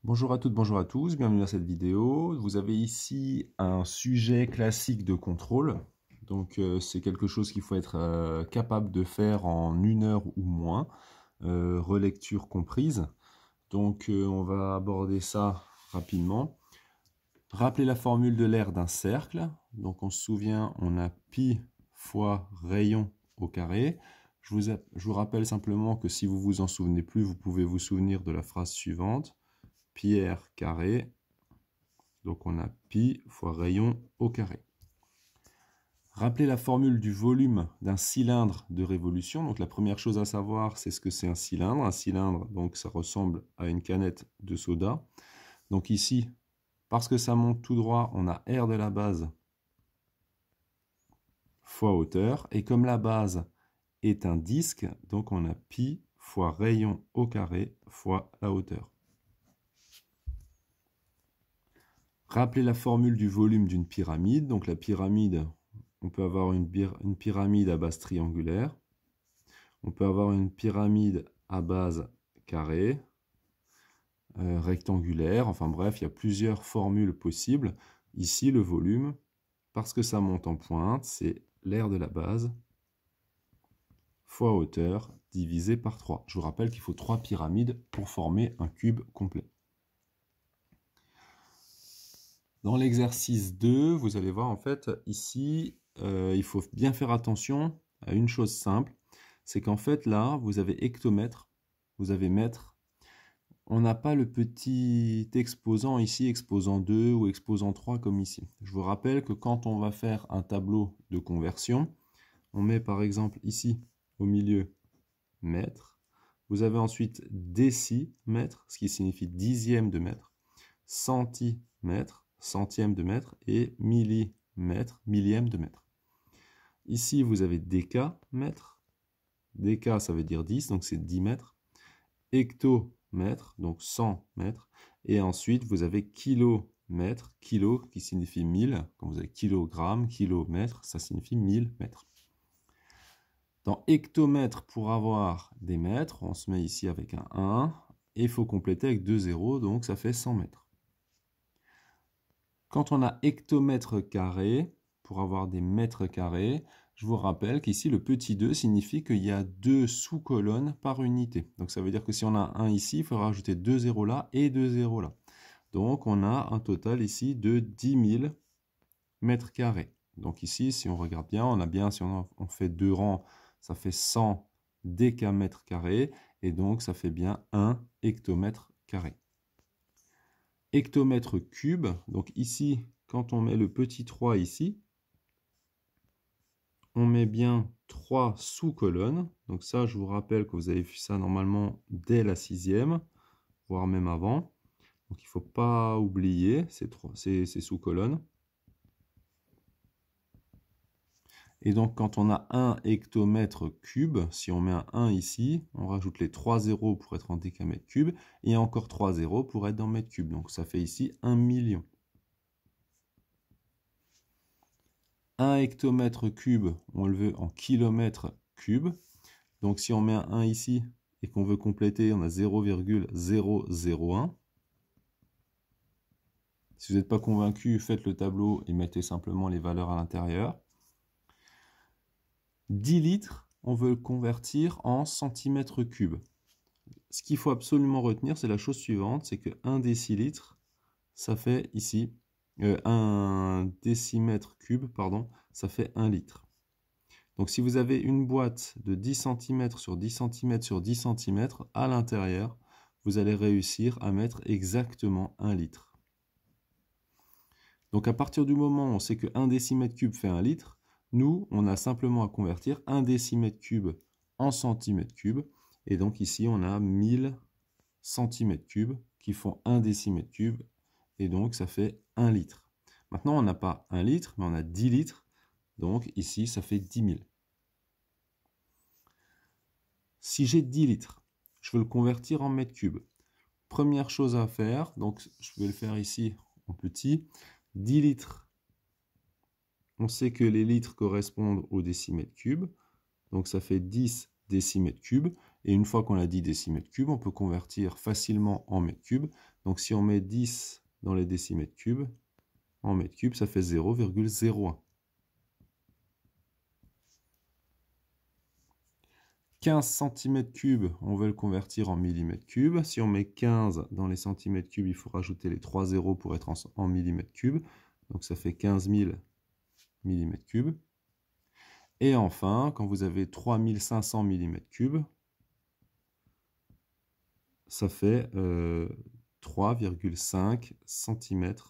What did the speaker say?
Bonjour à toutes, bonjour à tous, bienvenue à cette vidéo. Vous avez ici un sujet classique de contrôle. Donc c'est quelque chose qu'il faut être capable de faire en 1 heure ou moins, relecture comprise. Donc on va aborder ça rapidement. Rappelez la formule de l'aire d'un cercle. Donc on se souvient, on a pi fois rayon au carré. Je vous rappelle simplement que si vous vous en souvenez plus, vous pouvez vous souvenir de la phrase suivante. Pi r carré, donc on a pi fois rayon au carré. Rappelez la formule du volume d'un cylindre de révolution. Donc la première chose à savoir, c'est ce que c'est un cylindre. Un cylindre, donc ça ressemble à une canette de soda. Donc ici, parce que ça monte tout droit, on a r de la base fois hauteur. Et comme la base est un disque, donc on a pi fois rayon au carré fois la hauteur. Rappelez la formule du volume d'une pyramide. Donc la pyramide, on peut avoir une pyramide à base triangulaire. On peut avoir une pyramide à base carrée, rectangulaire. Enfin bref, il y a plusieurs formules possibles. Ici, le volume, parce que ça monte en pointe, c'est l'aire de la base fois hauteur divisé par 3. Je vous rappelle qu'il faut 3 pyramides pour former un cube complet. Dans l'exercice 2, vous allez voir en fait ici, il faut bien faire attention à une chose simple, c'est qu'en fait là, vous avez hectomètre, vous avez mètre. On n'a pas le petit exposant ici, exposant 2 ou exposant 3 comme ici. Je vous rappelle que quand on va faire un tableau de conversion, on met par exemple ici au milieu mètre. Vous avez ensuite décimètre, ce qui signifie dixième de mètre, centimètre, centième de mètre, et millimètre, millième de mètre. Ici, vous avez décamètre. Déca, ça veut dire 10, donc c'est 10 mètres. Hectomètre, donc 100 mètres. Et ensuite, vous avez kilomètre, kilo qui signifie 1000. Quand vous avez kilogramme, kilomètre, ça signifie 1000 mètres. Dans hectomètre, pour avoir des mètres, on se met ici avec un 1. Et il faut compléter avec 2 zéros, donc ça fait 100 mètres. Quand on a hectomètre carré, pour avoir des mètres carrés, je vous rappelle qu'ici, le petit 2 signifie qu'il y a 2 sous-colonnes par unité. Donc ça veut dire que si on a 1 ici, il faudra rajouter 2 zéros là et 2 zéros là. Donc on a un total ici de 10 000 mètres carrés. Donc ici, si on regarde bien, si on fait 2 rangs, ça fait 100 décamètres carrés. Et donc ça fait bien 1 hectomètre carré. Hectomètre cube, donc ici, quand on met le petit 3 ici, on met bien 3 sous-colonnes. Donc ça, je vous rappelle que vous avez vu ça normalement dès la 6e, voire même avant. Donc il ne faut pas oublier ces sous-colonnes. Et donc quand on a 1 hectomètre cube, si on met un 1 ici, on rajoute les 3 zéros pour être en décamètre cube, et encore 3 zéros pour être dans mètre cube. Donc ça fait ici 1 million. 1 hectomètre cube, on le veut en kilomètre cube. Donc si on met un 1 ici et qu'on veut compléter, on a 0,001. Si vous n'êtes pas convaincu, faites le tableau et mettez simplement les valeurs à l'intérieur. 10 litres, on veut le convertir en centimètres cubes. Ce qu'il faut absolument retenir, c'est la chose suivante, c'est que 1 décilitre, ça fait ici, 1 décimètre cube, pardon, ça fait 1 litre. Donc si vous avez une boîte de 10 cm sur 10 cm sur 10 cm, à l'intérieur, vous allez réussir à mettre exactement 1 litre. Donc à partir du moment où on sait que 1 décimètre cube fait 1 litre, nous, on a simplement à convertir 1 décimètre cube en centimètre cube. Et donc ici, on a 1000 centimètres cubes qui font 1 décimètre cube. Et donc ça fait 1 litre. Maintenant, on n'a pas 1 litre, mais on a 10 litres. Donc ici, ça fait 10 000. Si j'ai 10 litres, je veux le convertir en mètres cubes. Première chose à faire, donc je vais le faire ici en petit. 10 litres, on sait que les litres correspondent au décimètre cube. Donc ça fait 10 décimètres cubes. Et une fois qu'on a dit décimètres cubes, on peut convertir facilement en mètres cubes. Donc si on met 10 dans les décimètres cubes, en mètres cubes, ça fait 0,01. 15 cm3, on veut le convertir en millimètres cubes. Si on met 15 dans les centimètres cubes, il faut rajouter les 3 zéros pour être en millimètres cubes. Donc ça fait 15 000 millimètres cubes. Et enfin, quand vous avez 3500 millimètres cubes, ça fait 3,5 cm3.